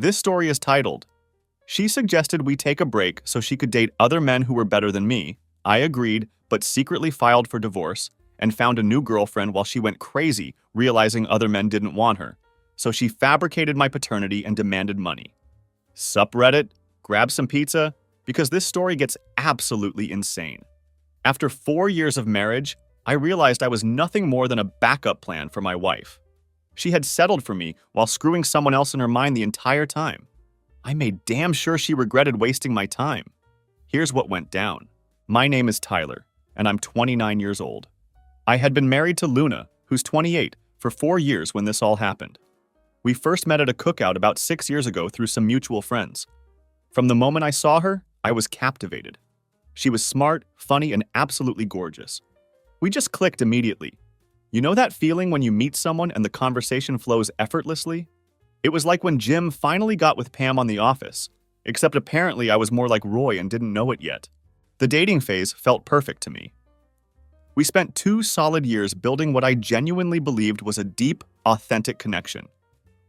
This story is titled, She Suggested We Take a Break so she could date other men who were better than me. I agreed, but secretly filed for divorce and found a new girlfriend while she went crazy, realizing other men didn't want her. So she fabricated my paternity and demanded money. Sup, Reddit? Grab some pizza? Because this story gets absolutely insane. After 4 years of marriage, I realized I was nothing more than a backup plan for my wife. She had settled for me while screwing someone else in her mind the entire time. I made damn sure she regretted wasting my time. Here's what went down. My name is Tyler, and I'm 29 years old. I had been married to Luna, who's 28, for 4 years when this all happened. We first met at a cookout about 6 years ago through some mutual friends. From the moment I saw her, I was captivated. She was smart, funny, and absolutely gorgeous. We just clicked immediately. You know that feeling when you meet someone and the conversation flows effortlessly? It was like when Jim finally got with Pam on The Office, except apparently I was more like Roy and didn't know it yet. The dating phase felt perfect to me. We spent 2 solid years building what I genuinely believed was a deep, authentic connection.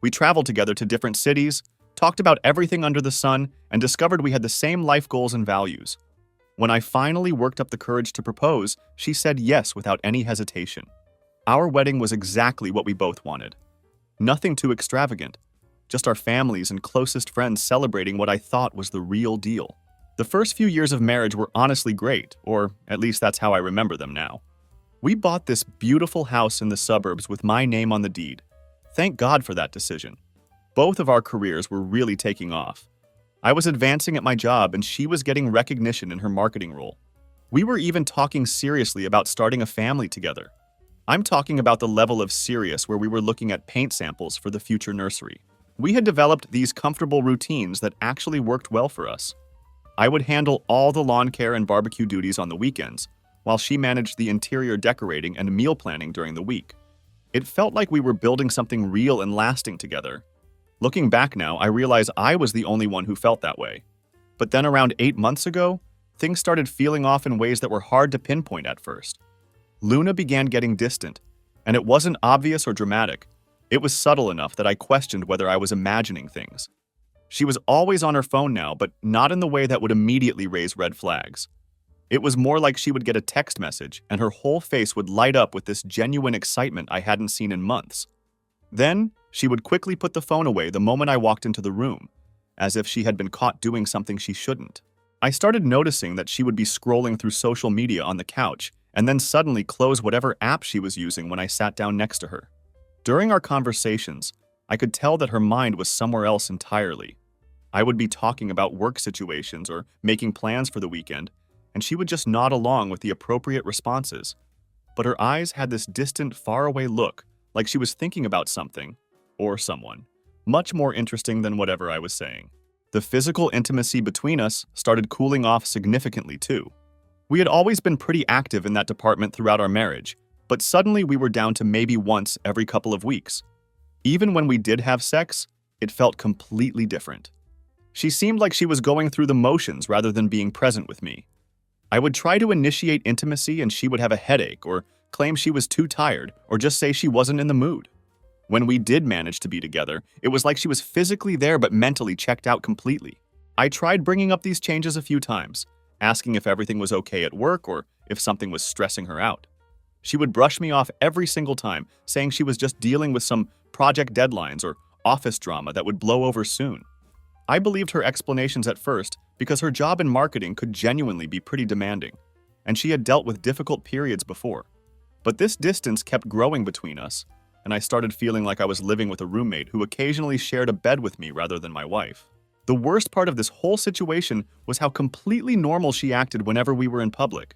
We traveled together to different cities, talked about everything under the sun, and discovered we had the same life goals and values. When I finally worked up the courage to propose, she said yes without any hesitation. Our wedding was exactly what we both wanted. Nothing too extravagant, just our families and closest friends celebrating what I thought was the real deal. The first few years of marriage were honestly great, or at least that's how I remember them now. We bought this beautiful house in the suburbs with my name on the deed. Thank God for that decision. Both of our careers were really taking off. I was advancing at my job and she was getting recognition in her marketing role. We were even talking seriously about starting a family together. I'm talking about the level of serious where we were looking at paint samples for the future nursery. We had developed these comfortable routines that actually worked well for us. I would handle all the lawn care and barbecue duties on the weekends, while she managed the interior decorating and meal planning during the week. It felt like we were building something real and lasting together. Looking back now, I realize I was the only one who felt that way. But then around 8 months ago, things started feeling off in ways that were hard to pinpoint at first. Luna began getting distant, and it wasn't obvious or dramatic. It was subtle enough that I questioned whether I was imagining things. She was always on her phone now, but not in the way that would immediately raise red flags. It was more like she would get a text message, and her whole face would light up with this genuine excitement I hadn't seen in months. Then, she would quickly put the phone away the moment I walked into the room, as if she had been caught doing something she shouldn't. I started noticing that she would be scrolling through social media on the couch, and then suddenly close whatever app she was using when I sat down next to her. During our conversations, I could tell that her mind was somewhere else entirely. I would be talking about work situations or making plans for the weekend, and she would just nod along with the appropriate responses. But her eyes had this distant, faraway look, like she was thinking about something, or someone, much more interesting than whatever I was saying. The physical intimacy between us started cooling off significantly too. We had always been pretty active in that department throughout our marriage, but suddenly we were down to maybe once every couple of weeks. Even when we did have sex, it felt completely different. She seemed like she was going through the motions rather than being present with me. I would try to initiate intimacy and she would have a headache or claim she was too tired or just say she wasn't in the mood. When we did manage to be together, it was like she was physically there but mentally checked out completely. I tried bringing up these changes a few times, asking if everything was okay at work or if something was stressing her out. She would brush me off every single time, saying she was just dealing with some project deadlines or office drama that would blow over soon. I believed her explanations at first because her job in marketing could genuinely be pretty demanding, and she had dealt with difficult periods before. But this distance kept growing between us, and I started feeling like I was living with a roommate who occasionally shared a bed with me rather than my wife. The worst part of this whole situation was how completely normal she acted whenever we were in public.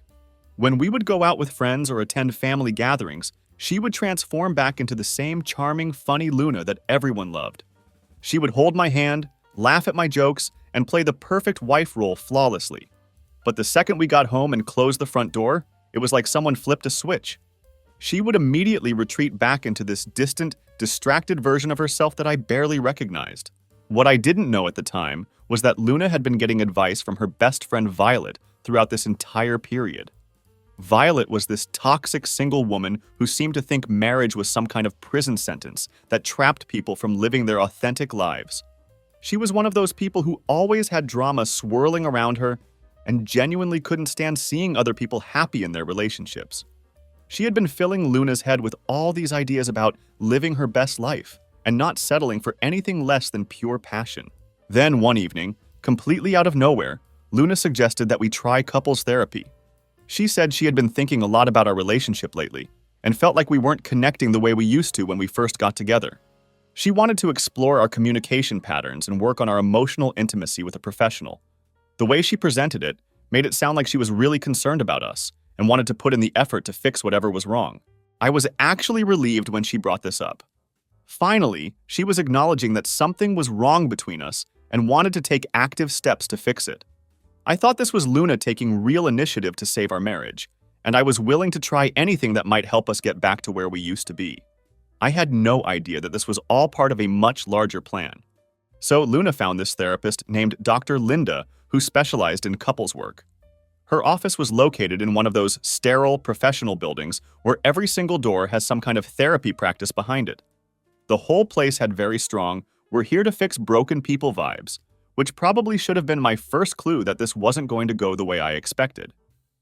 When we would go out with friends or attend family gatherings, she would transform back into the same charming, funny Luna that everyone loved. She would hold my hand, laugh at my jokes, and play the perfect wife role flawlessly. But the second we got home and closed the front door, it was like someone flipped a switch. She would immediately retreat back into this distant, distracted version of herself that I barely recognized. What I didn't know at the time was that Luna had been getting advice from her best friend Violet throughout this entire period. Violet was this toxic single woman who seemed to think marriage was some kind of prison sentence that trapped people from living their authentic lives. She was one of those people who always had drama swirling around her and genuinely couldn't stand seeing other people happy in their relationships. She had been filling Luna's head with all these ideas about living her best life and not settling for anything less than pure passion. Then one evening, completely out of nowhere, Luna suggested that we try couples therapy. She said she had been thinking a lot about our relationship lately and felt like we weren't connecting the way we used to when we first got together. She wanted to explore our communication patterns and work on our emotional intimacy with a professional. The way she presented it made it sound like she was really concerned about us and wanted to put in the effort to fix whatever was wrong. I was actually relieved when she brought this up. Finally, she was acknowledging that something was wrong between us and wanted to take active steps to fix it. I thought this was Luna taking real initiative to save our marriage, and I was willing to try anything that might help us get back to where we used to be. I had no idea that this was all part of a much larger plan. So Luna found this therapist named Dr. Linda, who specialized in couples work. Her office was located in one of those sterile professional buildings where every single door has some kind of therapy practice behind it. The whole place had very strong, "we're here to fix broken people" vibes, which probably should have been my first clue that this wasn't going to go the way I expected.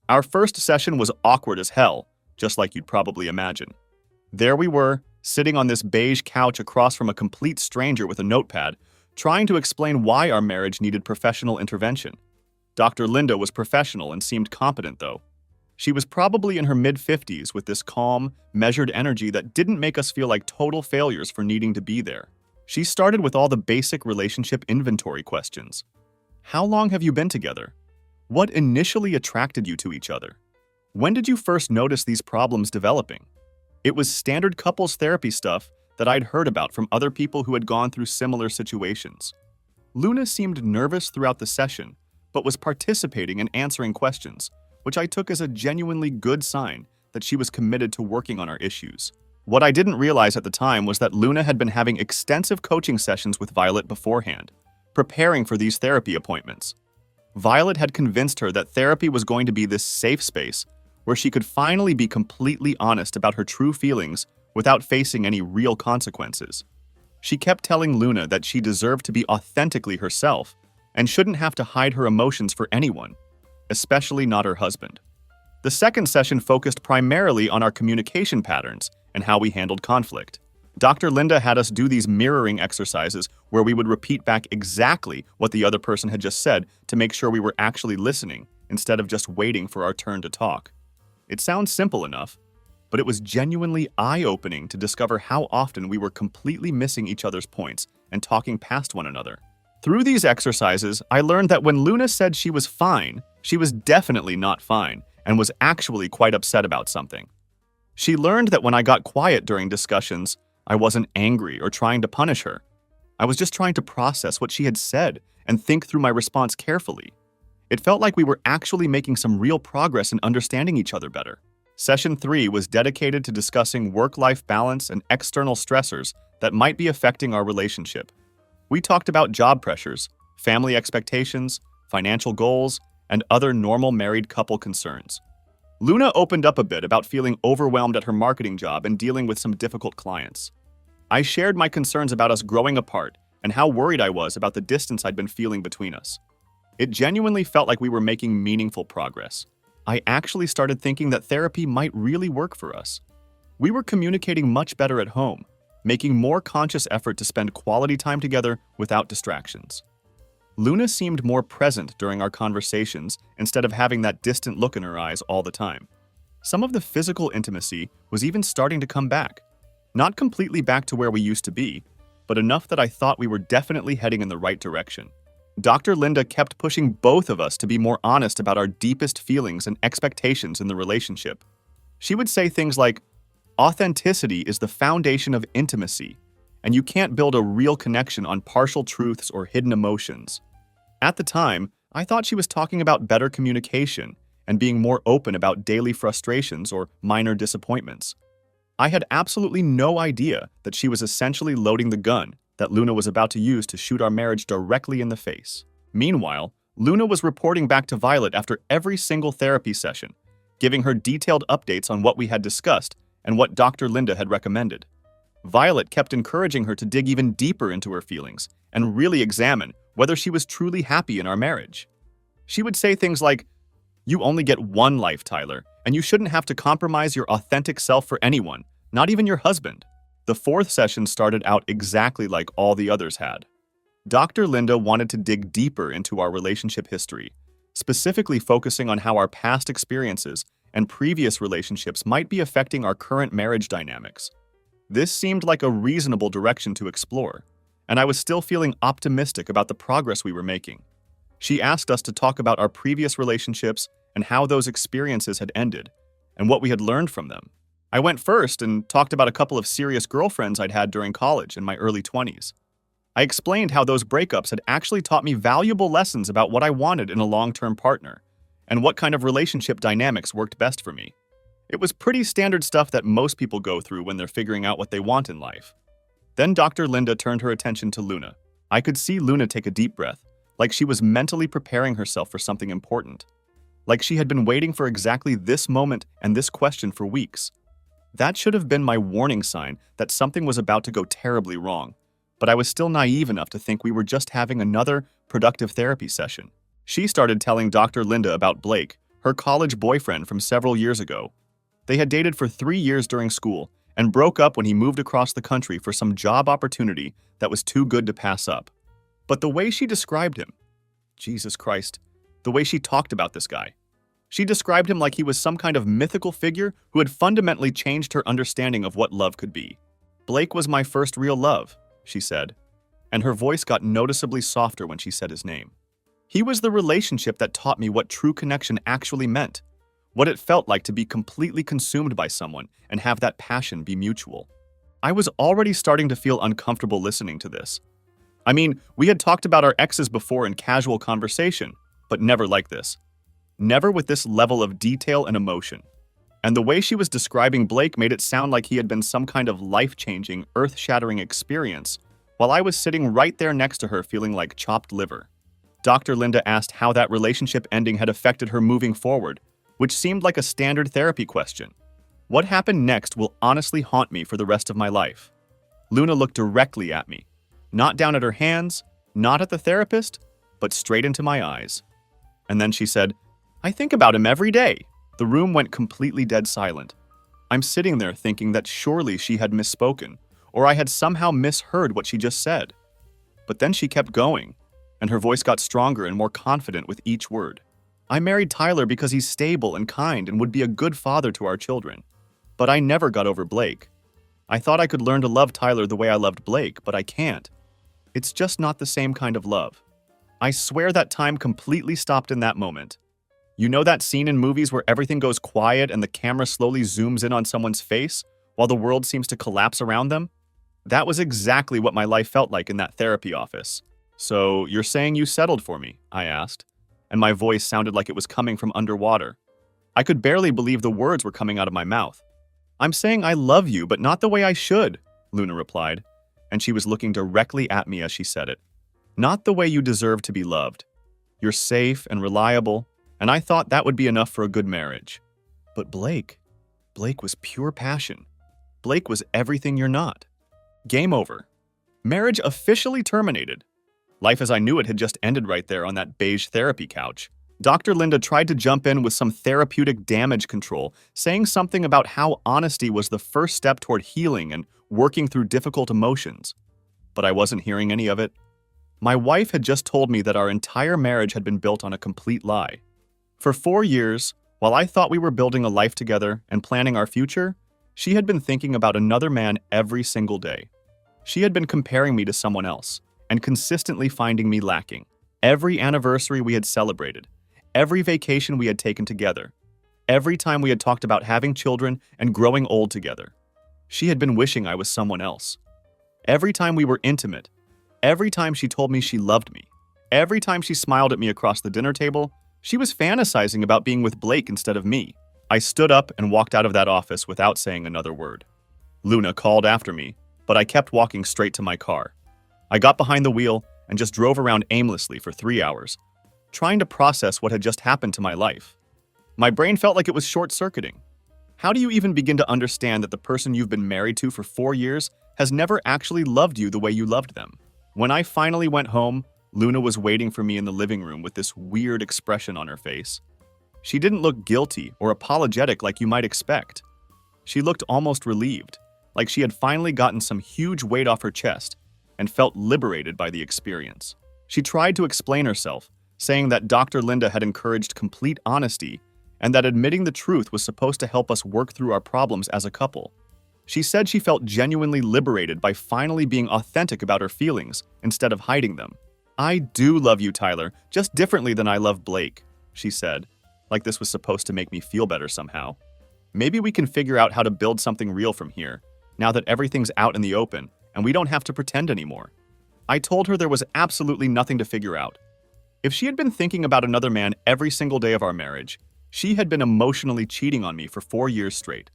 Our first session was awkward as hell, just like you'd probably imagine. There we were, sitting on this beige couch across from a complete stranger with a notepad, trying to explain why our marriage needed professional intervention. Dr. Linda was professional and seemed competent, though. She was probably in her mid-50s with this calm, measured energy that didn't make us feel like total failures for needing to be there. She started with all the basic relationship inventory questions. How long have you been together? What initially attracted you to each other? When did you first notice these problems developing? It was standard couples therapy stuff that I'd heard about from other people who had gone through similar situations. Luna seemed nervous throughout the session, but was participating and answering questions, which I took as a genuinely good sign that she was committed to working on our issues. What I didn't realize at the time was that Luna had been having extensive coaching sessions with Violet beforehand, preparing for these therapy appointments. Violet had convinced her that therapy was going to be this safe space where she could finally be completely honest about her true feelings without facing any real consequences. She kept telling Luna that she deserved to be authentically herself and shouldn't have to hide her emotions for anyone, especially not her husband. The second session focused primarily on our communication patterns and how we handled conflict. Dr. Linda had us do these mirroring exercises where we would repeat back exactly what the other person had just said to make sure we were actually listening instead of just waiting for our turn to talk. It sounds simple enough, but it was genuinely eye-opening to discover how often we were completely missing each other's points and talking past one another. Through these exercises, I learned that when Luna said she was fine, she was definitely not fine and was actually quite upset about something. She learned that when I got quiet during discussions, I wasn't angry or trying to punish her. I was just trying to process what she had said and think through my response carefully. It felt like we were actually making some real progress in understanding each other better. Session 3 was dedicated to discussing work-life balance and external stressors that might be affecting our relationship. We talked about job pressures, family expectations, financial goals, and other normal married couple concerns. Luna opened up a bit about feeling overwhelmed at her marketing job and dealing with some difficult clients. I shared my concerns about us growing apart and how worried I was about the distance I'd been feeling between us. It genuinely felt like we were making meaningful progress. I actually started thinking that therapy might really work for us. We were communicating much better at home, making more conscious effort to spend quality time together without distractions. Luna seemed more present during our conversations instead of having that distant look in her eyes all the time. Some of the physical intimacy was even starting to come back. Not completely back to where we used to be, but enough that I thought we were definitely heading in the right direction. Dr. Linda kept pushing both of us to be more honest about our deepest feelings and expectations in the relationship. She would say things like, "Authenticity is the foundation of intimacy, and you can't build a real connection on partial truths or hidden emotions." At the time, I thought she was talking about better communication and being more open about daily frustrations or minor disappointments. I had absolutely no idea that she was essentially loading the gun that Luna was about to use to shoot our marriage directly in the face. Meanwhile, Luna was reporting back to Violet after every single therapy session, giving her detailed updates on what we had discussed and what Dr. Linda had recommended. Violet kept encouraging her to dig even deeper into her feelings and really examine whether she was truly happy in our marriage. She would say things like, "You only get one life, Tyler, and you shouldn't have to compromise your authentic self for anyone, not even your husband." The fourth session started out exactly like all the others had. Dr. Linda wanted to dig deeper into our relationship history, specifically focusing on how our past experiences and previous relationships might be affecting our current marriage dynamics. This seemed like a reasonable direction to explore, and I was still feeling optimistic about the progress we were making. She asked us to talk about our previous relationships and how those experiences had ended, and what we had learned from them. I went first and talked about a couple of serious girlfriends I'd had during college in my early 20s. I explained how those breakups had actually taught me valuable lessons about what I wanted in a long-term partner, and what kind of relationship dynamics worked best for me. It was pretty standard stuff that most people go through when they're figuring out what they want in life. Then Dr. Linda turned her attention to Luna. I could see Luna take a deep breath, like she was mentally preparing herself for something important. Like she had been waiting for exactly this moment and this question for weeks. That should have been my warning sign that something was about to go terribly wrong, but I was still naive enough to think we were just having another productive therapy session. She started telling Dr. Linda about Blake, her college boyfriend from several years ago. They had dated for 3 years during school and broke up when he moved across the country for some job opportunity that was too good to pass up. But the way she described him, Jesus Christ, the way she talked about this guy. She described him like he was some kind of mythical figure who had fundamentally changed her understanding of what love could be. "Blake was my first real love," she said, and her voice got noticeably softer when she said his name. "He was the relationship that taught me what true connection actually meant, what it felt like to be completely consumed by someone and have that passion be mutual." I was already starting to feel uncomfortable listening to this. I mean, we had talked about our exes before in casual conversation, but never like this. Never with this level of detail and emotion. And the way she was describing Blake made it sound like he had been some kind of life-changing, earth-shattering experience, while I was sitting right there next to her feeling like chopped liver. Dr. Linda asked how that relationship ending had affected her moving forward, which seemed like a standard therapy question. What happened next will honestly haunt me for the rest of my life. Luna looked directly at me, not down at her hands, not at the therapist, but straight into my eyes. And then she said, "I think about him every day." The room went completely dead silent. I'm sitting there thinking that surely she had misspoken, or I had somehow misheard what she just said. But then she kept going, and her voice got stronger and more confident with each word. "I married Tyler because he's stable and kind and would be a good father to our children. But I never got over Blake. I thought I could learn to love Tyler the way I loved Blake, but I can't. It's just not the same kind of love. I swear that time completely stopped in that moment. You know that scene in movies where everything goes quiet and the camera slowly zooms in on someone's face while the world seems to collapse around them? That was exactly what my life felt like in that therapy office. "So, you're saying you settled for me?" I asked, and my voice sounded like it was coming from underwater. I could barely believe the words were coming out of my mouth. "I'm saying I love you, but not the way I should," Luna replied, and she was looking directly at me as she said it. "Not the way you deserve to be loved. You're safe and reliable, and I thought that would be enough for a good marriage. But Blake was pure passion. Blake was everything you're not. Game over. Marriage officially terminated. Life as I knew it had just ended right there on that beige therapy couch. Dr. Linda tried to jump in with some therapeutic damage control, saying something about how honesty was the first step toward healing and working through difficult emotions. But I wasn't hearing any of it. My wife had just told me that our entire marriage had been built on a complete lie. For 4 years, while I thought we were building a life together and planning our future, she had been thinking about another man every single day. She had been comparing me to someone else and consistently finding me lacking. Every anniversary we had celebrated, every vacation we had taken together, every time we had talked about having children and growing old together, she had been wishing I was someone else. Every time we were intimate, every time she told me she loved me, every time she smiled at me across the dinner table, she was fantasizing about being with Blake instead of me. I stood up and walked out of that office without saying another word. Luna called after me, but I kept walking straight to my car. I got behind the wheel and just drove around aimlessly for 3 hours, trying to process what had just happened to my life. My brain felt like it was short-circuiting. How do you even begin to understand that the person you've been married to for 4 years has never actually loved you the way you loved them. When I finally went home, Luna was waiting for me in the living room with this weird expression on her face. She didn't look guilty or apologetic like you might expect. She looked almost relieved, like she had finally gotten some huge weight off her chest and felt liberated by the experience. She tried to explain herself, saying that Dr. Linda had encouraged complete honesty and that admitting the truth was supposed to help us work through our problems as a couple. She said she felt genuinely liberated by finally being authentic about her feelings instead of hiding them. "I do love you, Tyler, just differently than I love Blake," she said, like this was supposed to make me feel better somehow. "Maybe we can figure out how to build something real from here, now that everything's out in the open and we don't have to pretend anymore." I told her there was absolutely nothing to figure out. If she had been thinking about another man every single day of our marriage, she had been emotionally cheating on me for 4 years straight.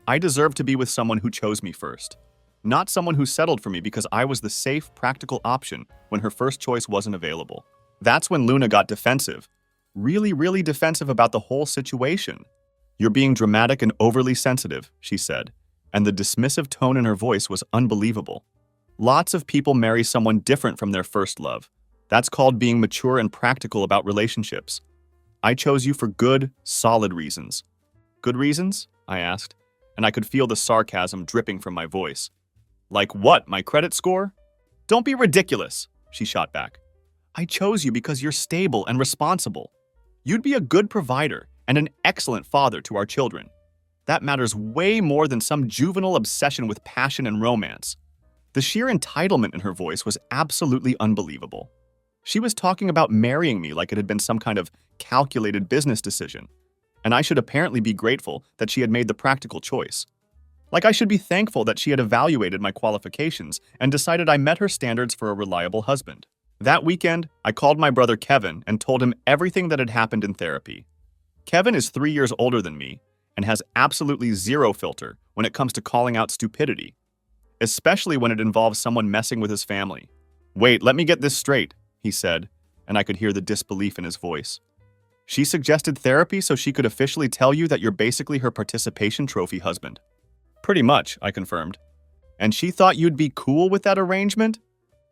I deserved to be with someone who chose me first, not someone who settled for me because I was the safe, practical option when her first choice wasn't available. That's when Luna got defensive. Really defensive about the whole situation. "You're being dramatic and overly sensitive," she said, and the dismissive tone in her voice was unbelievable. "Lots of people marry someone different from their first love. That's called being mature and practical about relationships. I chose you for good, solid reasons." "Good reasons?" I asked, and I could feel the sarcasm dripping from my voice. "Like what, my credit score?" "Don't be ridiculous," she shot back. "I chose you because you're stable and responsible. You'd be a good provider and an excellent father to our children. That matters way more than some juvenile obsession with passion and romance." The sheer entitlement in her voice was absolutely unbelievable. She was talking about marrying me like it had been some kind of calculated business decision, and I should apparently be grateful that she had made the practical choice. Like I should be thankful that she had evaluated my qualifications and decided I met her standards for a reliable husband. That weekend, I called my brother Kevin and told him everything that had happened in therapy. Kevin is 3 years older than me and has absolutely zero filter when it comes to calling out stupidity, especially when it involves someone messing with his family. "Wait, let me get this straight," he said, and I could hear the disbelief in his voice. "She suggested therapy so she could officially tell you that you're basically her participation trophy husband." "Pretty much," I confirmed. "And she thought you'd be cool with that arrangement?"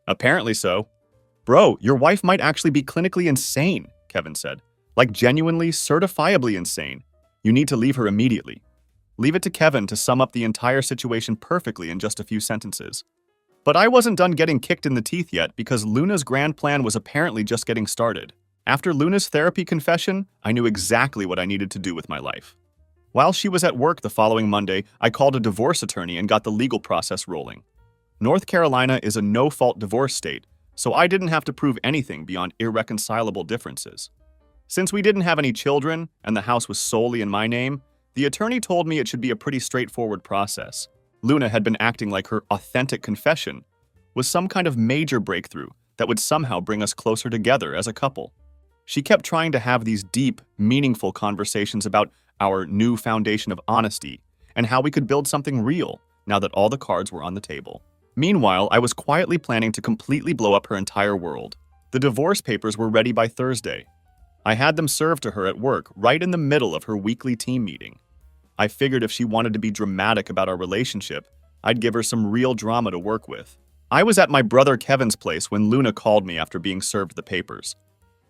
"Apparently so." "Bro, your wife might actually be clinically insane," Kevin said. "Like genuinely, certifiably insane. You need to leave her immediately." Leave it to Kevin to sum up the entire situation perfectly in just a few sentences. But I wasn't done getting kicked in the teeth yet because Luna's grand plan was apparently just getting started. After Luna's therapy confession, I knew exactly what I needed to do with my life. While she was at work the following Monday, I called a divorce attorney and got the legal process rolling. North Carolina is a no-fault divorce state, so I didn't have to prove anything beyond irreconcilable differences. Since we didn't have any children and the house was solely in my name, the attorney told me it should be a pretty straightforward process. Luna had been acting like her authentic confession was some kind of major breakthrough that would somehow bring us closer together as a couple. She kept trying to have these deep, meaningful conversations about our new foundation of honesty and how we could build something real now that all the cards were on the table. Meanwhile, I was quietly planning to completely blow up her entire world. The divorce papers were ready by Thursday. I had them served to her at work right in the middle of her weekly team meeting. I figured if she wanted to be dramatic about our relationship, I'd give her some real drama to work with. I was at my brother Kevin's place when Luna called me after being served the papers.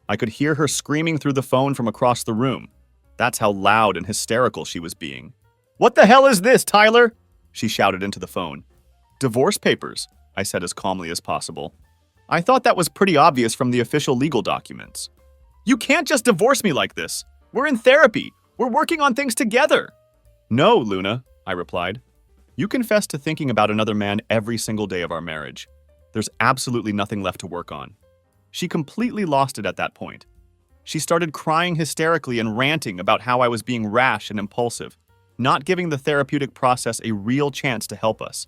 I could hear her screaming through the phone from across the room. That's how loud and hysterical she was being. "What the hell is this, Tyler?" she shouted into the phone. "Divorce papers," I said as calmly as possible. "I thought that was pretty obvious from the official legal documents." "You can't just divorce me like this. We're in therapy. We're working on things together." "No, Luna," I replied. "You confessed to thinking about another man every single day of our marriage. There's absolutely nothing left to work on." She completely lost it at that point. She started crying hysterically and ranting about how I was being rash and impulsive, not giving the therapeutic process a real chance to help us.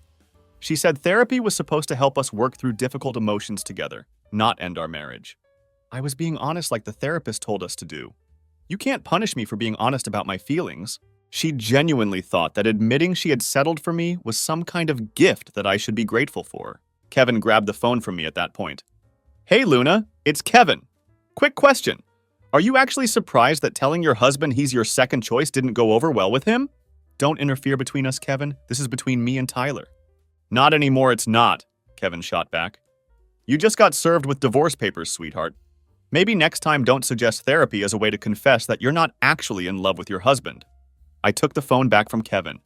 She said therapy was supposed to help us work through difficult emotions together, not end our marriage. I was being honest like the therapist told us to do. You can't punish me for being honest about my feelings. She genuinely thought that admitting she had settled for me was some kind of gift that I should be grateful for. Kevin grabbed the phone from me at that point. "Hey, Luna, it's Kevin. Quick question. Are you actually surprised that telling your husband he's your second choice didn't go over well with him?" "Don't interfere between us, Kevin. This is between me and Tyler." Not anymore, it's not, Kevin shot back. You just got served with divorce papers, sweetheart. Maybe next time don't suggest therapy as a way to confess that you're not actually in love with your husband. I took the phone back from Kevin.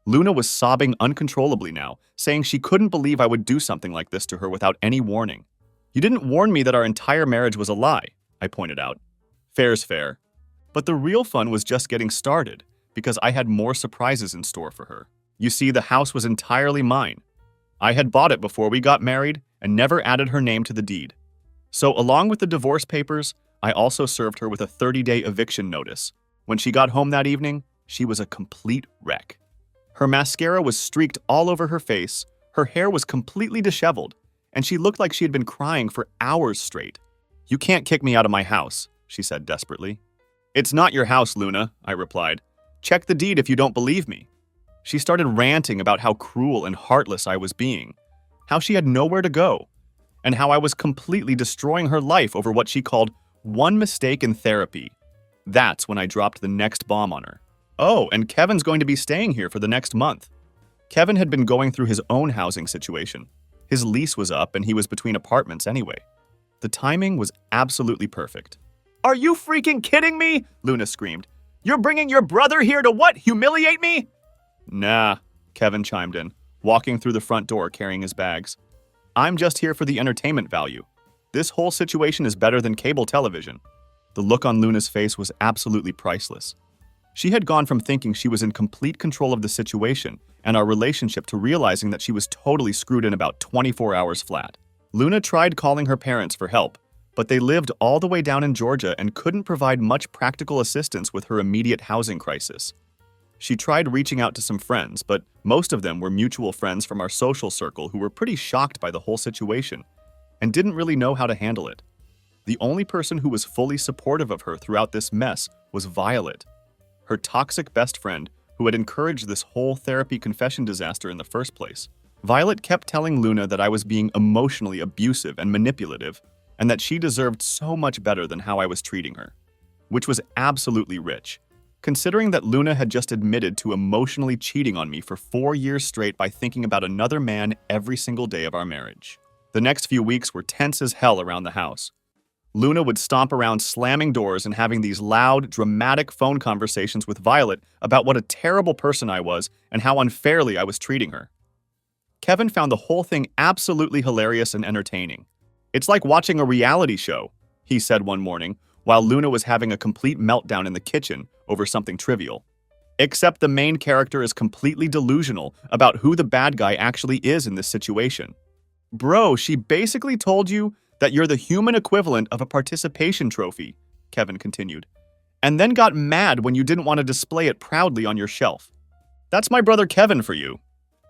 Luna was sobbing uncontrollably now, saying she couldn't believe I would do something like this to her without any warning. You didn't warn me that our entire marriage was a lie, I pointed out. Fair's fair. But the real fun was just getting started, because I had more surprises in store for her. You see, the house was entirely mine. I had bought it before we got married and never added her name to the deed. So along with the divorce papers, I also served her with a 30-day eviction notice. When she got home that evening, she was a complete wreck. Her mascara was streaked all over her face, her hair was completely disheveled, and she looked like she had been crying for hours straight. You can't kick me out of my house, she said desperately. It's not your house, Luna, I replied. Check the deed if you don't believe me. She started ranting about how cruel and heartless I was being, how she had nowhere to go, and how I was completely destroying her life over what she called one mistake in therapy. That's when I dropped the next bomb on her. Oh, and Kevin's going to be staying here for the next month. Kevin had been going through his own housing situation. His lease was up and he was between apartments anyway. The timing was absolutely perfect. Are you freaking kidding me? Luna screamed. You're bringing your brother here to what? Humiliate me? Nah, Kevin chimed in, walking through the front door carrying his bags. I'm just here for the entertainment value. This whole situation is better than cable television. The look on Luna's face was absolutely priceless. She had gone from thinking she was in complete control of the situation and our relationship to realizing that she was totally screwed in about 24 hours flat. Luna tried calling her parents for help, but they lived all the way down in Georgia and couldn't provide much practical assistance with her immediate housing crisis. She tried reaching out to some friends, but most of them were mutual friends from our social circle who were pretty shocked by the whole situation and didn't really know how to handle it. The only person who was fully supportive of her throughout this mess was Violet, her toxic best friend who had encouraged this whole therapy confession disaster in the first place. Violet kept telling Luna that I was being emotionally abusive and manipulative, and that she deserved so much better than how I was treating her, which was absolutely rich, considering that Luna had just admitted to emotionally cheating on me for 4 years straight by thinking about another man every single day of our marriage. The next few weeks were tense as hell around the house. Luna would stomp around slamming doors and having these loud, dramatic phone conversations with Violet about what a terrible person I was and how unfairly I was treating her. Kevin found the whole thing absolutely hilarious and entertaining. It's like watching a reality show, he said one morning, while Luna was having a complete meltdown in the kitchen over something trivial. Except the main character is completely delusional about who the bad guy actually is in this situation. Bro, she basically told you that you're the human equivalent of a participation trophy, Kevin continued, and then got mad when you didn't want to display it proudly on your shelf. That's my brother Kevin for you.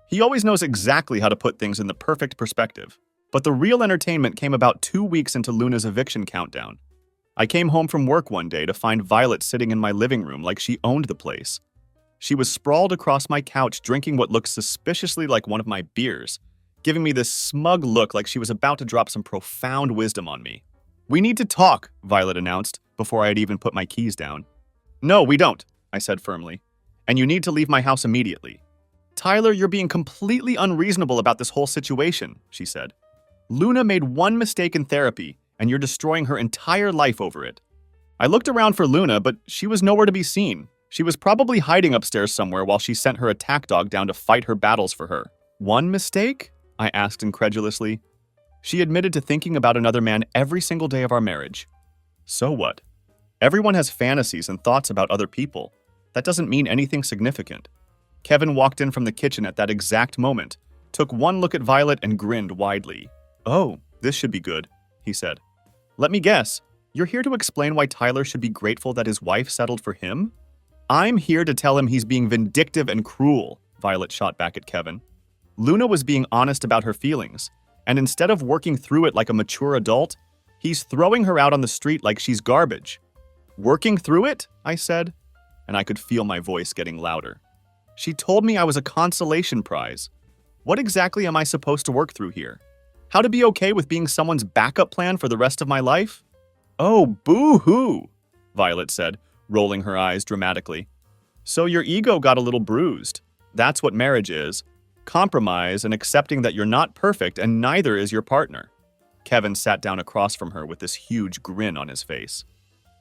He always knows exactly how to put things in the perfect perspective. But the real entertainment came about 2 weeks into Luna's eviction countdown. I came home from work one day to find Violet sitting in my living room like she owned the place. She was sprawled across my couch drinking what looked suspiciously like one of my beers, giving me this smug look like she was about to drop some profound wisdom on me. We need to talk, Violet announced, before I had even put my keys down. No, we don't, I said firmly. And you need to leave my house immediately. Tyler, you're being completely unreasonable about this whole situation, she said. Luna made one mistake in therapy, and you're destroying her entire life over it. I looked around for Luna, but she was nowhere to be seen. She was probably hiding upstairs somewhere while she sent her attack dog down to fight her battles for her. One mistake? I asked incredulously. She admitted to thinking about another man every single day of our marriage. So what? Everyone has fantasies and thoughts about other people. That doesn't mean anything significant. Kevin walked in from the kitchen at that exact moment, took one look at Violet and grinned widely. Oh, this should be good, he said. Let me guess, you're here to explain why Tyler should be grateful that his wife settled for him? I'm here to tell him he's being vindictive and cruel, Violet shot back at Kevin. Luna was being honest about her feelings, and instead of working through it like a mature adult, he's throwing her out on the street like she's garbage. Working through it? I said, and I could feel my voice getting louder. She told me I was a consolation prize. What exactly am I supposed to work through here? How to be okay with being someone's backup plan for the rest of my life? Oh, boo-hoo, Violet said, rolling her eyes dramatically. So your ego got a little bruised. That's what marriage is. Compromise and accepting that you're not perfect and neither is your partner. Kevin sat down across from her with this huge grin on his face.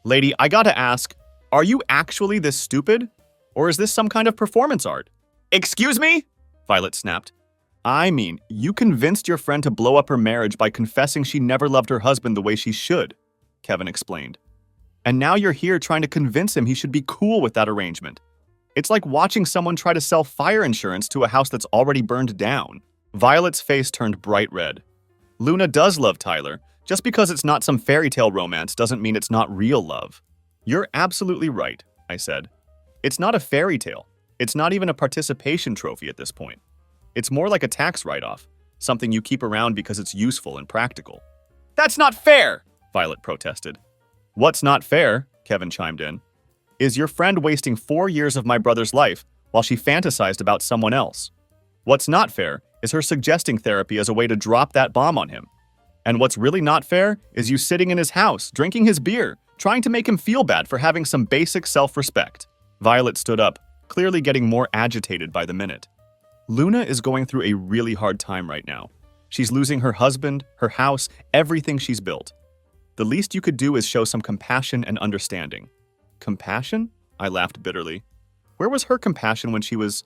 Lady, I gotta ask, are you actually this stupid? Or is this some kind of performance art? Excuse me? Violet snapped. I mean, you convinced your friend to blow up her marriage by confessing she never loved her husband the way she should, Kevin explained. And now you're here trying to convince him he should be cool with that arrangement. It's like watching someone try to sell fire insurance to a house that's already burned down. Violet's face turned bright red. Luna does love Tyler. Just because it's not some fairy tale romance doesn't mean it's not real love. You're absolutely right, I said. It's not a fairy tale. It's not even a participation trophy at this point. It's more like a tax write-off, something you keep around because it's useful and practical. That's not fair, Violet protested. What's not fair, Kevin chimed in, is your friend wasting 4 years of my brother's life while she fantasized about someone else. What's not fair is her suggesting therapy as a way to drop that bomb on him. And what's really not fair is you sitting in his house, drinking his beer, trying to make him feel bad for having some basic self-respect. Violet stood up, clearly getting more agitated by the minute. Luna is going through a really hard time right now. She's losing her husband, her house, everything she's built. The least you could do is show some compassion and understanding. Compassion? I laughed bitterly. Where was her compassion when she was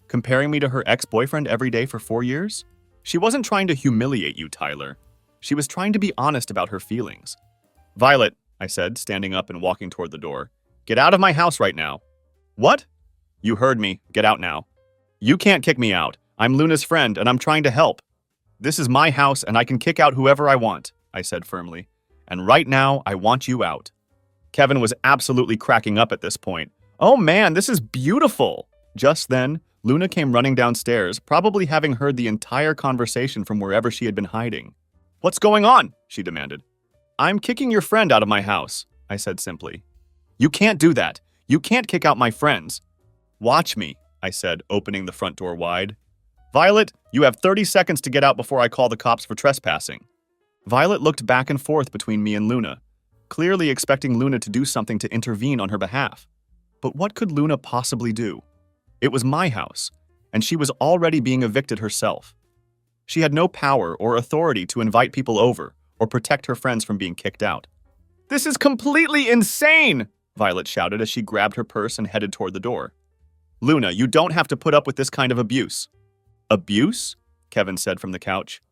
comparing me to her ex-boyfriend every day for 4 years? She wasn't trying to humiliate you, Tyler. She was trying to be honest about her feelings. Violet, I said, standing up and walking toward the door. Get out of my house right now. What? You heard me. Get out now. You can't kick me out. I'm Luna's friend, and I'm trying to help. This is my house, and I can kick out whoever I want, I said firmly. And right now, I want you out. Kevin was absolutely cracking up at this point. Oh man, this is beautiful! Just then, Luna came running downstairs, probably having heard the entire conversation from wherever she had been hiding. What's going on? She demanded. I'm kicking your friend out of my house, I said simply. You can't do that. You can't kick out my friends. Watch me, I said, opening the front door wide. Violet, you have 30 seconds to get out before I call the cops for trespassing. Violet looked back and forth between me and Luna, clearly expecting Luna to do something to intervene on her behalf. But what could Luna possibly do? It was my house, and she was already being evicted herself. She had no power or authority to invite people over or protect her friends from being kicked out. This is completely insane, Violet shouted as she grabbed her purse and headed toward the door. Luna, you don't have to put up with this kind of abuse. Abuse? Kevin said from the couch.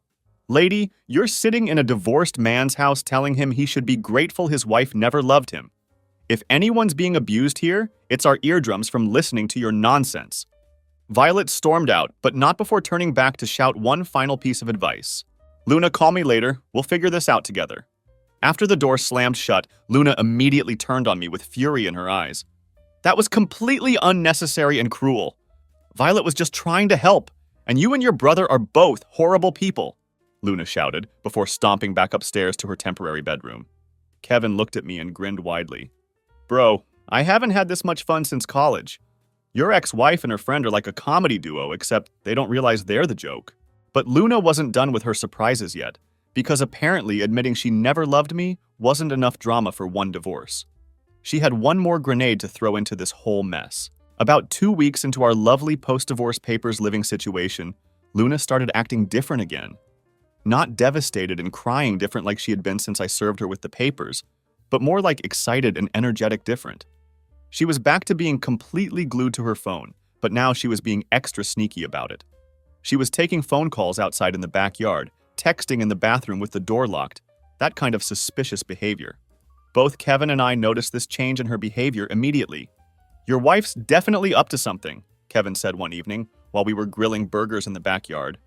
Lady, you're sitting in a divorced man's house telling him he should be grateful his wife never loved him. If anyone's being abused here, it's our eardrums from listening to your nonsense. Violet stormed out, but not before turning back to shout one final piece of advice. Luna, call me later. We'll figure this out together. After the door slammed shut, Luna immediately turned on me with fury in her eyes. That was completely unnecessary and cruel. Violet was just trying to help, and you and your brother are both horrible people, Luna shouted before stomping back upstairs to her temporary bedroom. Kevin looked at me and grinned widely. Bro, I haven't had this much fun since college. Your ex-wife and her friend are like a comedy duo, except they don't realize they're the joke. But Luna wasn't done with her surprises yet, because apparently admitting she never loved me wasn't enough drama for one divorce. She had one more grenade to throw into this whole mess. About 2 weeks into our lovely post-divorce papers living situation, Luna started acting different again. Not devastated and crying different like she had been since I served her with the papers, but more like excited and energetic different. She was back to being completely glued to her phone, but now she was being extra sneaky about it. She was taking phone calls outside in the backyard, texting in the bathroom with the door locked, that kind of suspicious behavior. Both Kevin and I noticed this change in her behavior immediately. Your wife's definitely up to something, Kevin said one evening while we were grilling burgers in the backyard.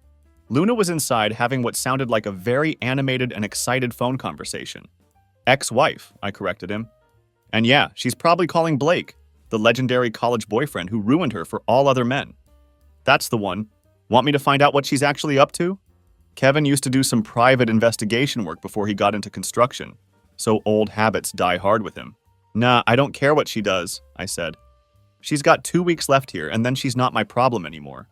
Luna was inside having what sounded like a very animated and excited phone conversation. Ex-wife, I corrected him. And yeah, she's probably calling Blake, the legendary college boyfriend who ruined her for all other men. That's the one. Want me to find out what she's actually up to? Kevin used to do some private investigation work before he got into construction, so old habits die hard with him. Nah, I don't care what she does, I said. She's got 2 weeks left here, and then she's not my problem anymore.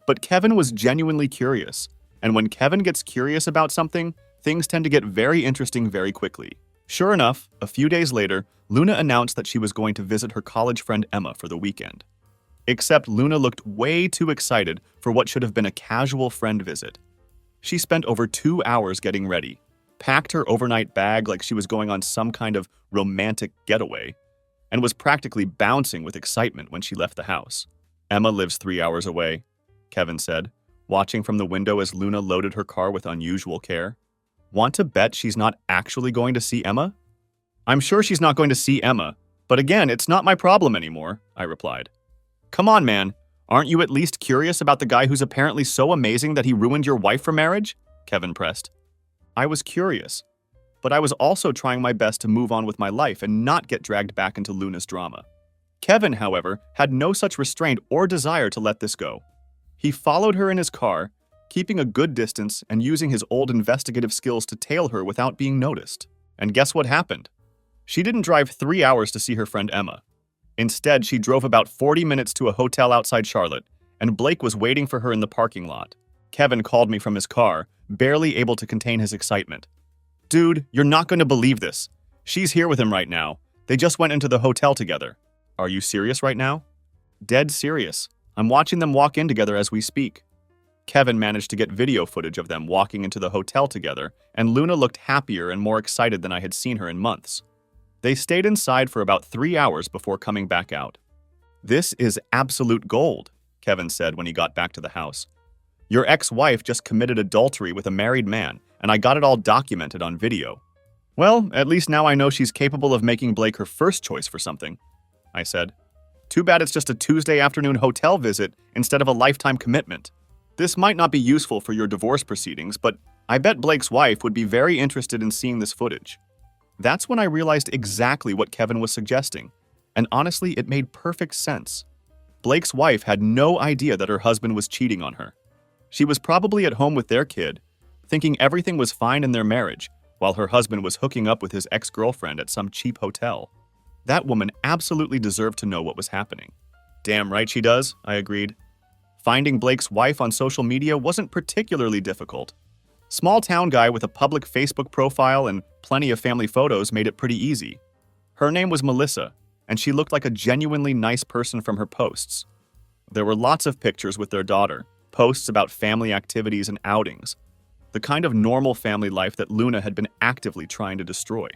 But Kevin was genuinely curious, and when Kevin gets curious about something, things tend to get very interesting very quickly. Sure enough, a few days later, Luna announced that she was going to visit her college friend Emma for the weekend. Except Luna looked way too excited for what should have been a casual friend visit. She spent over 2 hours getting ready, packed her overnight bag like she was going on some kind of romantic getaway, and was practically bouncing with excitement when she left the house. Emma lives 3 hours away, Kevin said, watching from the window as Luna loaded her car with unusual care. Want to bet she's not actually going to see Emma? I'm sure she's not going to see Emma, but again, it's not my problem anymore, I replied. Come on, man. Aren't you at least curious about the guy who's apparently so amazing that he ruined your wife for marriage? Kevin pressed. I was curious, but I was also trying my best to move on with my life and not get dragged back into Luna's drama. Kevin, however, had no such restraint or desire to let this go. He followed her in his car, keeping a good distance and using his old investigative skills to tail her without being noticed. And guess what happened? She didn't drive 3 hours to see her friend Emma. Instead, she drove about 40 minutes to a hotel outside Charlotte, and Blake was waiting for her in the parking lot. Kevin called me from his car, barely able to contain his excitement. Dude, you're not going to believe this. She's here with him right now. They just went into the hotel together. Are you serious right now? Dead serious. I'm watching them walk in together as we speak. Kevin managed to get video footage of them walking into the hotel together, and Luna looked happier and more excited than I had seen her in months. They stayed inside for about 3 hours before coming back out. This is absolute gold, Kevin said when he got back to the house. Your ex-wife just committed adultery with a married man, and I got it all documented on video. Well, at least now I know she's capable of making Blake her first choice for something, I said. Too bad it's just a Tuesday afternoon hotel visit instead of a lifetime commitment. This might not be useful for your divorce proceedings, but I bet Blake's wife would be very interested in seeing this footage. That's when I realized exactly what Kevin was suggesting, and honestly, it made perfect sense. Blake's wife had no idea that her husband was cheating on her. She was probably at home with their kid, thinking everything was fine in their marriage, while her husband was hooking up with his ex-girlfriend at some cheap hotel. That woman absolutely deserved to know what was happening. Damn right she does, I agreed. Finding Blake's wife on social media wasn't particularly difficult. Small-town guy with a public Facebook profile and plenty of family photos made it pretty easy. Her name was Melissa, and she looked like a genuinely nice person from her posts. There were lots of pictures with their daughter, posts about family activities and outings, the kind of normal family life that Luna had been actively trying to destroy.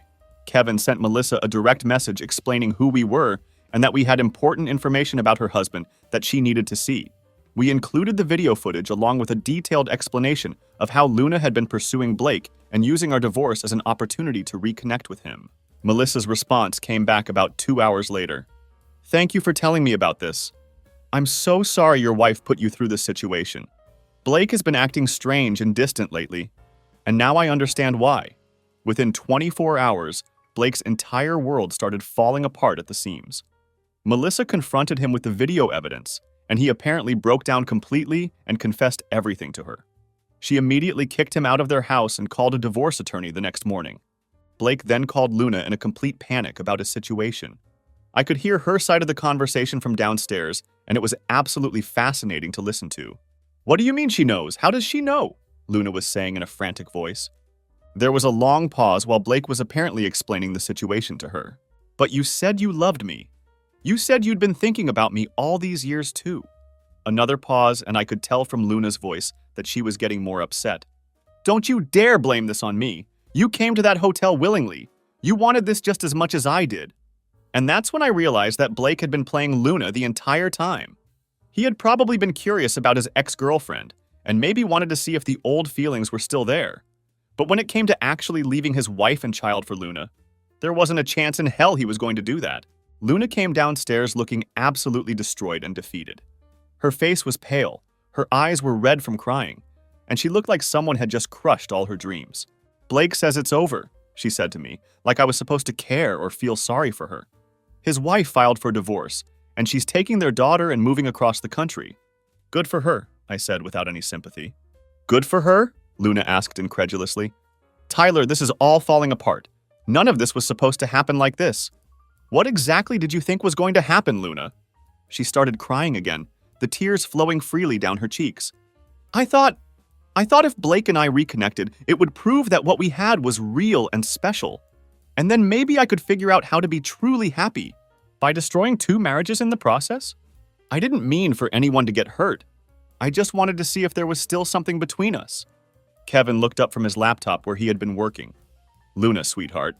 Kevin sent Melissa a direct message explaining who we were and that we had important information about her husband that she needed to see. We included the video footage along with a detailed explanation of how Luna had been pursuing Blake and using our divorce as an opportunity to reconnect with him. Melissa's response came back about 2 hours later. Thank you for telling me about this. I'm so sorry your wife put you through this situation. Blake has been acting strange and distant lately, and now I understand why. Within 24 hours, Blake's entire world started falling apart at the seams. Melissa confronted him with the video evidence, and he apparently broke down completely and confessed everything to her. She immediately kicked him out of their house and called a divorce attorney the next morning. Blake then called Luna in a complete panic about his situation. I could hear her side of the conversation from downstairs, and it was absolutely fascinating to listen to. What do you mean she knows? How does she know? Luna was saying in a frantic voice. There was a long pause while Blake was apparently explaining the situation to her. But you said you loved me. You said you'd been thinking about me all these years too. Another pause, and I could tell from Luna's voice that she was getting more upset. Don't you dare blame this on me. You came to that hotel willingly. You wanted this just as much as I did. And that's when I realized that Blake had been playing Luna the entire time. He had probably been curious about his ex-girlfriend, and maybe wanted to see if the old feelings were still there. But when it came to actually leaving his wife and child for Luna, there wasn't a chance in hell he was going to do that. Luna came downstairs looking absolutely destroyed and defeated. Her face was pale, her eyes were red from crying, and she looked like someone had just crushed all her dreams. Blake says it's over, she said to me, like I was supposed to care or feel sorry for her. His wife filed for divorce, and she's taking their daughter and moving across the country. Good for her, I said without any sympathy. Good for her? Luna asked incredulously. Tyler, this is all falling apart. None of this was supposed to happen like this. What exactly did you think was going to happen, Luna? She started crying again, the tears flowing freely down her cheeks. I thought if Blake and I reconnected, it would prove that what we had was real and special. And then maybe I could figure out how to be truly happy. By destroying 2 marriages in the process? I didn't mean for anyone to get hurt. I just wanted to see if there was still something between us. Kevin looked up from his laptop where he had been working. Luna, sweetheart,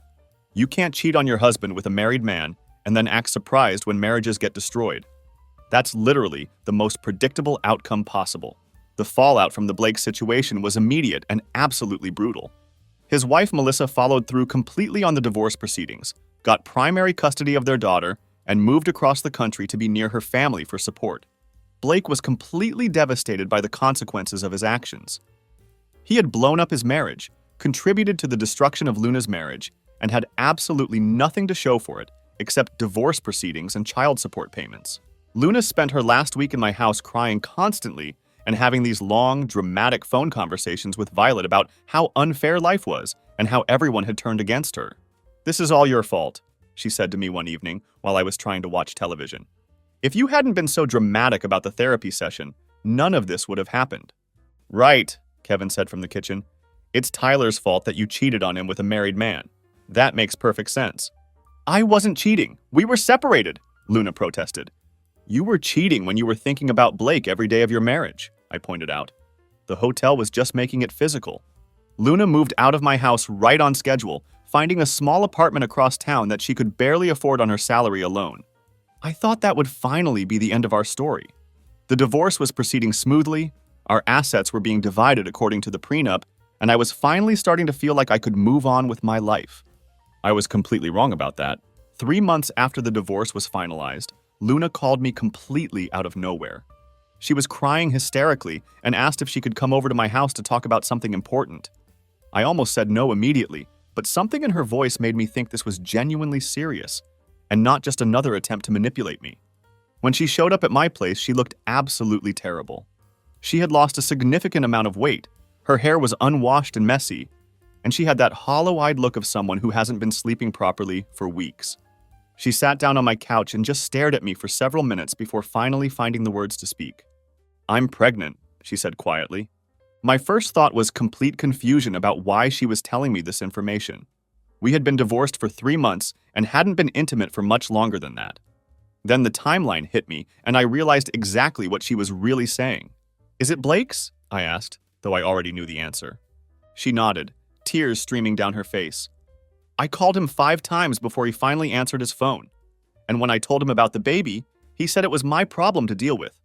you can't cheat on your husband with a married man and then act surprised when marriages get destroyed. That's literally the most predictable outcome possible. The fallout from the Blake situation was immediate and absolutely brutal. His wife Melissa followed through completely on the divorce proceedings, got primary custody of their daughter, and moved across the country to be near her family for support. Blake was completely devastated by the consequences of his actions. He had blown up his marriage, contributed to the destruction of Luna's marriage, and had absolutely nothing to show for it except divorce proceedings and child support payments. Luna spent her last week in my house crying constantly and having these long, dramatic phone conversations with Violet about how unfair life was and how everyone had turned against her. "This is all your fault," she said to me one evening while I was trying to watch television. "If you hadn't been so dramatic about the therapy session, none of this would have happened." "Right," Kevin said from the kitchen. "It's Tyler's fault that you cheated on him with a married man. That makes perfect sense." "I wasn't cheating. We were separated," Luna protested. "You were cheating when you were thinking about Blake every day of your marriage," I pointed out. "The hotel was just making it physical." Luna moved out of my house right on schedule, finding a small apartment across town that she could barely afford on her salary alone. I thought that would finally be the end of our story. The divorce was proceeding smoothly, our assets were being divided according to the prenup, and I was finally starting to feel like I could move on with my life. I was completely wrong about that. 3 months after the divorce was finalized, Luna called me completely out of nowhere. She was crying hysterically and asked if she could come over to my house to talk about something important. I almost said no immediately, but something in her voice made me think this was genuinely serious and not just another attempt to manipulate me. When she showed up at my place, she looked absolutely terrible. She had lost a significant amount of weight, her hair was unwashed and messy, and she had that hollow-eyed look of someone who hasn't been sleeping properly for weeks. She sat down on my couch and just stared at me for several minutes before finally finding the words to speak. "I'm pregnant," she said quietly. My first thought was complete confusion about why she was telling me this information. We had been divorced for 3 months and hadn't been intimate for much longer than that. Then the timeline hit me, and I realized exactly what she was really saying. "Is it Blake's?" I asked, though I already knew the answer. She nodded, tears streaming down her face. "I called him 5 times before he finally answered his phone. And when I told him about the baby, he said it was my problem to deal with.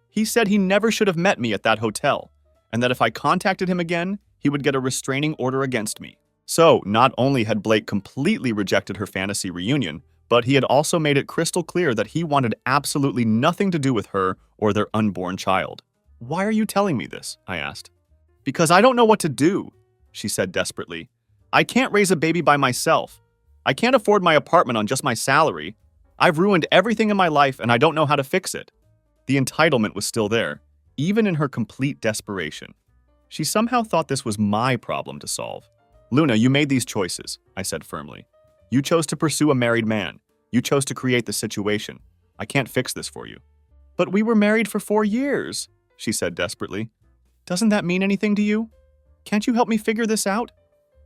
He said he never should have met me at that hotel, and that if I contacted him again, he would get a restraining order against me." So, not only had Blake completely rejected her fantasy reunion, but he had also made it crystal clear that he wanted absolutely nothing to do with her or their unborn child. "Why are you telling me this?" I asked. "Because I don't know what to do," she said desperately. "I can't raise a baby by myself. I can't afford my apartment on just my salary. I've ruined everything in my life and I don't know how to fix it." The entitlement was still there, even in her complete desperation. She somehow thought this was my problem to solve. "Luna, you made these choices," I said firmly. "You chose to pursue a married man. You chose to create the situation. I can't fix this for you." "But we were married for 4 years," she said desperately. "Doesn't that mean anything to you? Can't you help me figure this out?"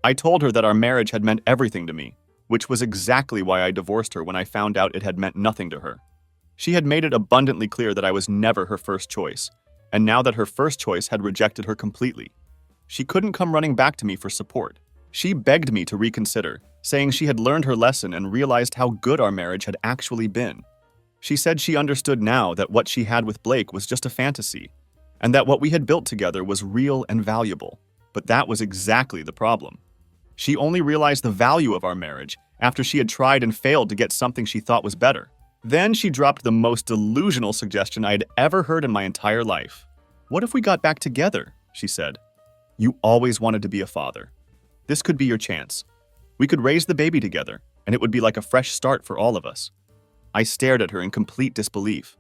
I told her that our marriage had meant everything to me, which was exactly why I divorced her when I found out it had meant nothing to her. She had made it abundantly clear that I was never her first choice, and now that her first choice had rejected her completely. She couldn't come running back to me for support. She begged me to reconsider, saying she had learned her lesson and realized how good our marriage had actually been. She said she understood now that what she had with Blake was just a fantasy, and that what we had built together was real and valuable. But that was exactly the problem. She only realized the value of our marriage after she had tried and failed to get something she thought was better. Then she dropped the most delusional suggestion I had ever heard in my entire life. "What if we got back together?" she said. "You always wanted to be a father. This could be your chance. We could raise the baby together, and it would be like a fresh start for all of us." I stared at her in complete disbelief.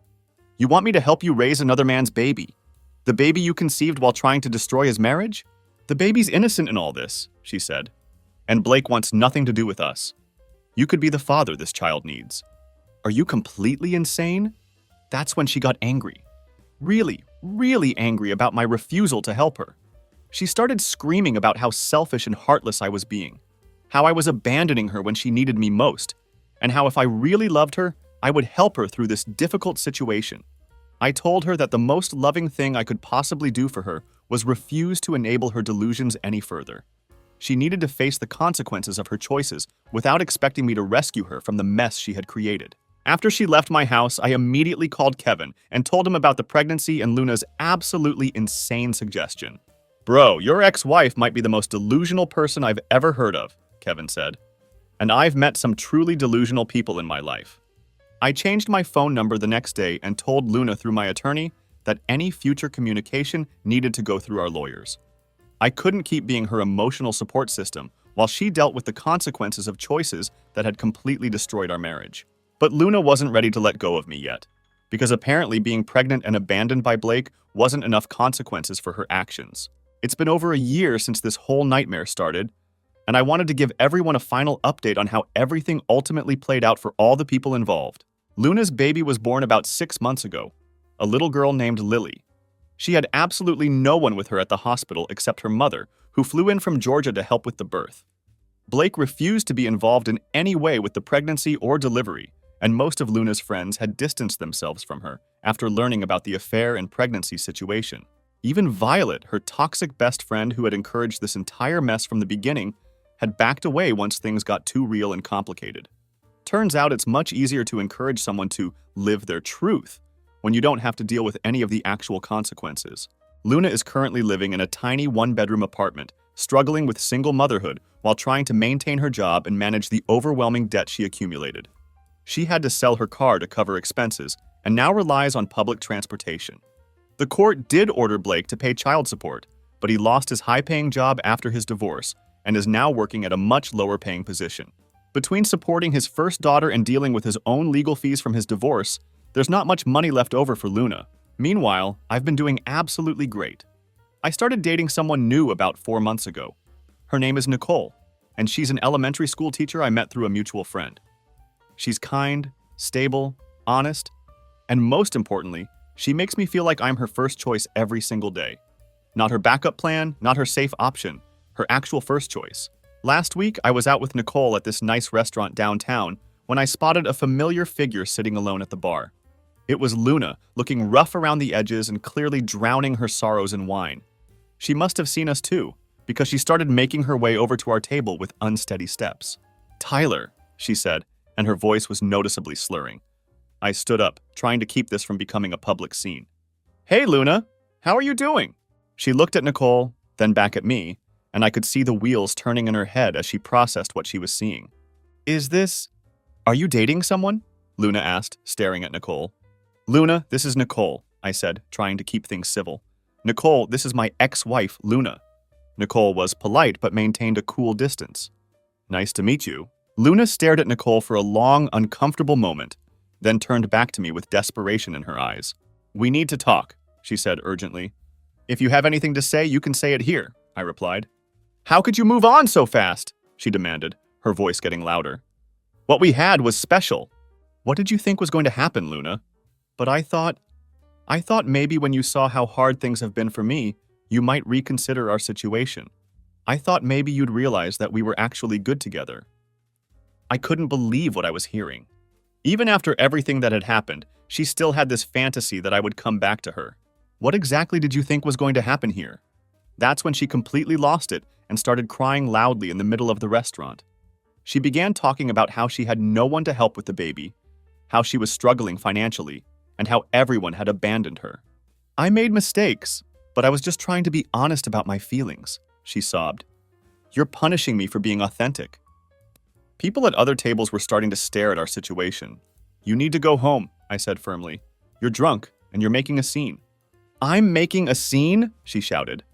"You want me to help you raise another man's baby? The baby you conceived while trying to destroy his marriage? The baby's innocent in all this," she said. "And Blake wants nothing to do with us. You could be the father this child needs." "Are you completely insane?" That's when she got angry. Really, really angry about my refusal to help her. She started screaming about how selfish and heartless I was being, how I was abandoning her when she needed me most, and how if I really loved her, I would help her through this difficult situation. I told her that the most loving thing I could possibly do for her was refuse to enable her delusions any further. She needed to face the consequences of her choices without expecting me to rescue her from the mess she had created. After she left my house, I immediately called Kevin and told him about the pregnancy and Luna's absolutely insane suggestion. "Bro, your ex-wife might be the most delusional person I've ever heard of," Kevin said. "And I've met some truly delusional people in my life." I changed my phone number the next day and told Luna through my attorney that any future communication needed to go through our lawyers. I couldn't keep being her emotional support system while she dealt with the consequences of choices that had completely destroyed our marriage. But Luna wasn't ready to let go of me yet, because apparently being pregnant and abandoned by Blake wasn't enough consequences for her actions. It's been over a year since this whole nightmare started, and I wanted to give everyone a final update on how everything ultimately played out for all the people involved. Luna's baby was born about 6 months ago, a little girl named Lily. She had absolutely no one with her at the hospital except her mother, who flew in from Georgia to help with the birth. Blake refused to be involved in any way with the pregnancy or delivery, and most of Luna's friends had distanced themselves from her after learning about the affair and pregnancy situation. Even Violet, her toxic best friend who had encouraged this entire mess from the beginning, had backed away once things got too real and complicated. Turns out it's much easier to encourage someone to live their truth when you don't have to deal with any of the actual consequences. Luna is currently living in a tiny one-bedroom apartment, struggling with single motherhood while trying to maintain her job and manage the overwhelming debt she accumulated. She had to sell her car to cover expenses and now relies on public transportation. The court did order Blake to pay child support, but he lost his high-paying job after his divorce and is now working at a much lower-paying position. Between supporting his first daughter and dealing with his own legal fees from his divorce, there's not much money left over for Luna. Meanwhile, I've been doing absolutely great. I started dating someone new about 4 months ago. Her name is Nicole, and she's an elementary school teacher I met through a mutual friend. She's kind, stable, honest, and most importantly, she makes me feel like I'm her first choice every single day. Not her backup plan, not her safe option, her actual first choice. Last week, I was out with Nicole at this nice restaurant downtown when I spotted a familiar figure sitting alone at the bar. It was Luna, looking rough around the edges and clearly drowning her sorrows in wine. She must have seen us too, because she started making her way over to our table with unsteady steps. "Tyler," she said, and her voice was noticeably slurring. I stood up, trying to keep this from becoming a public scene. "Hey, Luna, how are you doing?" She looked at Nicole, then back at me, and I could see the wheels turning in her head as she processed what she was seeing. Are you dating someone?" Luna asked, staring at Nicole. "Luna, this is Nicole," I said, trying to keep things civil. "Nicole, this is my ex-wife, Luna." Nicole was polite but maintained a cool distance. "Nice to meet you." Luna stared at Nicole for a long, uncomfortable moment, then turned back to me with desperation in her eyes. "We need to talk," she said urgently. "If you have anything to say, you can say it here," I replied. "How could you move on so fast?" she demanded, her voice getting louder. "What we had was special." "What did you think was going to happen, Luna?" "But I thought maybe when you saw how hard things have been for me, you might reconsider our situation. I thought maybe you'd realize that we were actually good together." I couldn't believe what I was hearing. Even after everything that had happened, she still had this fantasy that I would come back to her. What exactly did you think was going to happen here? That's when she completely lost it and started crying loudly in the middle of the restaurant. She began talking about how she had no one to help with the baby, how she was struggling financially, and how everyone had abandoned her. "I made mistakes, but I was just trying to be honest about my feelings," she sobbed. "You're punishing me for being authentic." People at other tables were starting to stare at our situation. "You need to go home," I said firmly. "You're drunk, and you're making a scene." "I'm making a scene?" she shouted.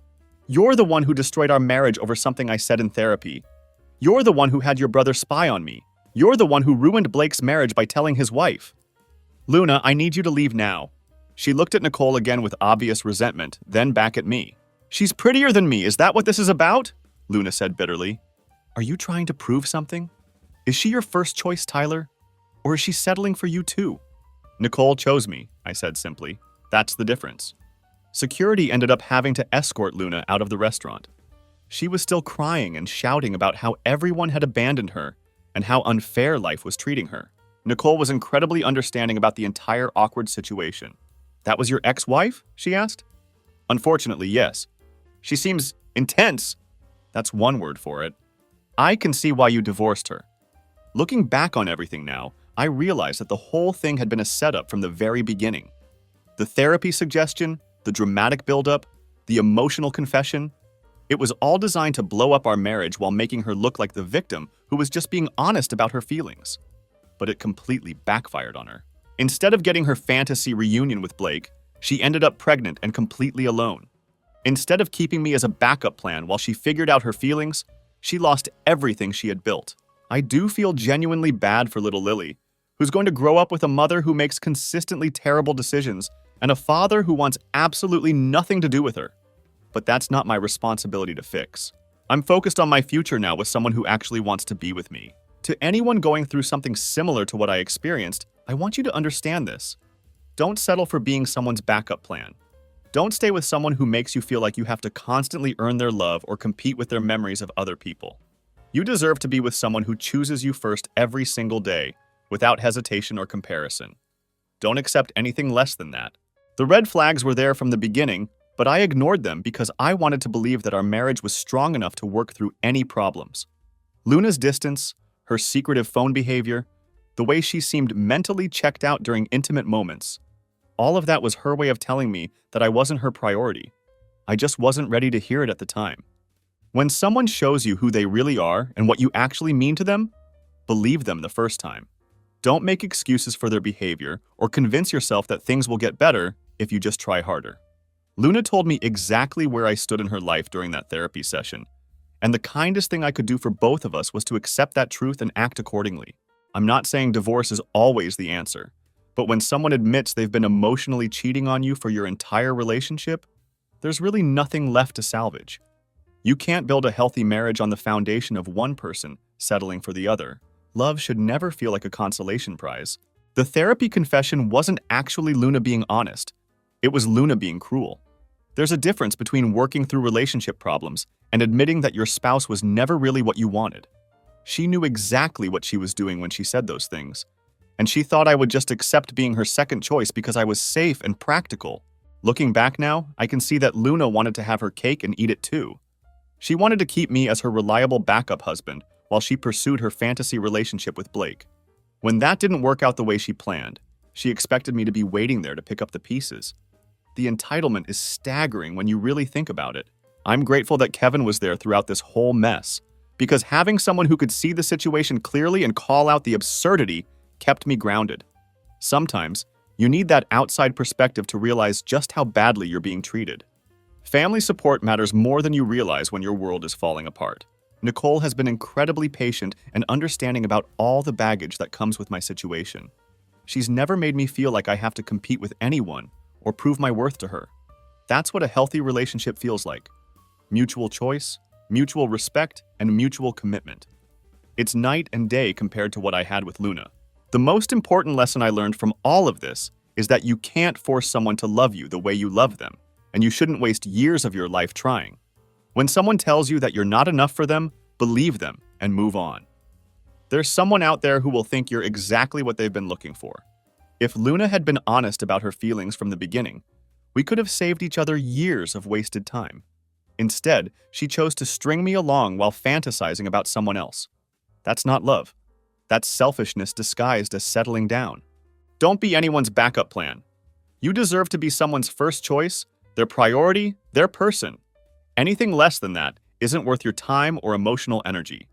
"You're the one who destroyed our marriage over something I said in therapy. You're the one who had your brother spy on me. You're the one who ruined Blake's marriage by telling his wife. Luna, I need you to leave now." She looked at Nicole again with obvious resentment, then back at me. "She's prettier than me, is that what this is about?" Luna said bitterly. "Are you trying to prove something? Is she your first choice, Tyler? Or is she settling for you too?" "Nicole chose me," I said simply. "That's the difference." Security ended up having to escort Luna out of the restaurant. She was still crying and shouting about how everyone had abandoned her and how unfair life was treating her. Nicole was incredibly understanding about the entire awkward situation. That was your ex-wife? She asked. Unfortunately, yes. She seems intense. That's one word for it. I can see why you divorced her. Looking back on everything now, I realized that the whole thing had been a setup from the very beginning. The therapy suggestion, the dramatic buildup, the emotional confession, it was all designed to blow up our marriage while making her look like the victim who was just being honest about her feelings. But it completely backfired on her. Instead of getting her fantasy reunion with Blake, she ended up pregnant and completely alone. Instead of keeping me as a backup plan while she figured out her feelings, she lost everything she had built. I do feel genuinely bad for little Lily, who's going to grow up with a mother who makes consistently terrible decisions and a father who wants absolutely nothing to do with her. But that's not my responsibility to fix. I'm focused on my future now with someone who actually wants to be with me. To anyone going through something similar to what I experienced, I want you to understand this. Don't settle for being someone's backup plan. Don't stay with someone who makes you feel like you have to constantly earn their love or compete with their memories of other people. You deserve to be with someone who chooses you first every single day, without hesitation or comparison. Don't accept anything less than that. The red flags were there from the beginning, but I ignored them because I wanted to believe that our marriage was strong enough to work through any problems. Luna's distance, her secretive phone behavior, the way she seemed mentally checked out during intimate moments, all of that was her way of telling me that I wasn't her priority. I just wasn't ready to hear it at the time. When someone shows you who they really are and what you actually mean to them, believe them the first time. Don't make excuses for their behavior or convince yourself that things will get better if you just try harder. Luna told me exactly where I stood in her life during that therapy session, and the kindest thing I could do for both of us was to accept that truth and act accordingly. I'm not saying divorce is always the answer, but when someone admits they've been emotionally cheating on you for your entire relationship, there's really nothing left to salvage. You can't build a healthy marriage on the foundation of one person settling for the other. Love should never feel like a consolation prize. The therapy confession wasn't actually Luna being honest. It was Luna being cruel. There's a difference between working through relationship problems and admitting that your spouse was never really what you wanted. She knew exactly what she was doing when she said those things, and she thought I would just accept being her second choice because I was safe and practical. Looking back now, I can see that Luna wanted to have her cake and eat it too. She wanted to keep me as her reliable backup husband while she pursued her fantasy relationship with Blake. When that didn't work out the way she planned, she expected me to be waiting there to pick up the pieces. The entitlement is staggering when you really think about it. I'm grateful that Kevin was there throughout this whole mess, because having someone who could see the situation clearly and call out the absurdity kept me grounded. Sometimes, you need that outside perspective to realize just how badly you're being treated. Family support matters more than you realize when your world is falling apart. Nicole has been incredibly patient and understanding about all the baggage that comes with my situation. She's never made me feel like I have to compete with anyone or prove my worth to her. That's what a healthy relationship feels like. Mutual choice, mutual respect, and mutual commitment. It's night and day compared to what I had with Luna. The most important lesson I learned from all of this is that you can't force someone to love you the way you love them, and you shouldn't waste years of your life trying. When someone tells you that you're not enough for them, believe them and move on. There's someone out there who will think you're exactly what they've been looking for. If Luna had been honest about her feelings from the beginning, we could have saved each other years of wasted time. Instead, she chose to string me along while fantasizing about someone else. That's not love. That's selfishness disguised as settling down. Don't be anyone's backup plan. You deserve to be someone's first choice, their priority, their person. Anything less than that isn't worth your time or emotional energy.